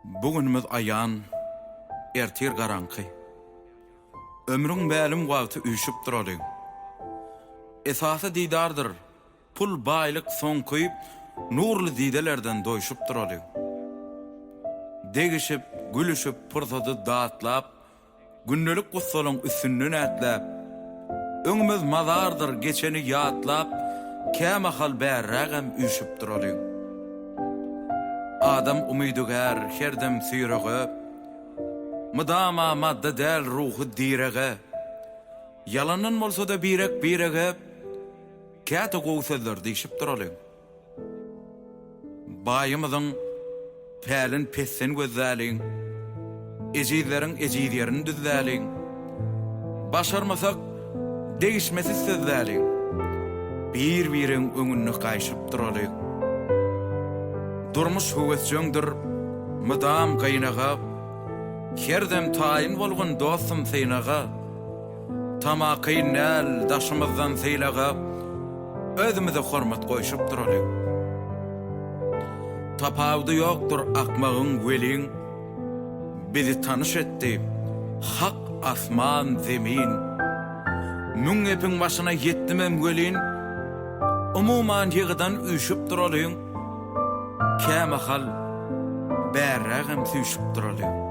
Bugünimiz ayan, ertir garanky. Ömrüň bälim wagty üýşüp durady. Esasy didardyr. Pul baýlyk soň koýup, nurly didelerden doýşup durady. Degişip, gülüşüp, pırsaty datlap, günnelik gussalaň üstünden ätläp, öňümüz mazardyr geçeni ýatlap, käme hal bärrägem üýşüp durady. Adam umydugar, herdem süýrege, mydama madda däl ruhy direge, yalanyn bolsa da birege, käte gowsazlar diýişip durady. Baýymyzyň pälin pessen gözläliň, ejizleriň ejizlerini düzläliň, başarmasak degişmesi sözläliň, bir-biriň öňüne gaýşyp durady. Durmuş höwesjöňdir, mydam gaýnaga, herdem taýyn bolgun dostum seýnaga, tamaky näl daşymyzdan seýlaga, özümize hormat goýşup durady. Tapawdy ýokdur akmagyň weliň, bizi tanış etdi, hak asman zemin. Müň epiň başyna ýetdimem welin, umuman ýygydan üýşüp duralyň, käme hal bärrägem süýşüp duralyň.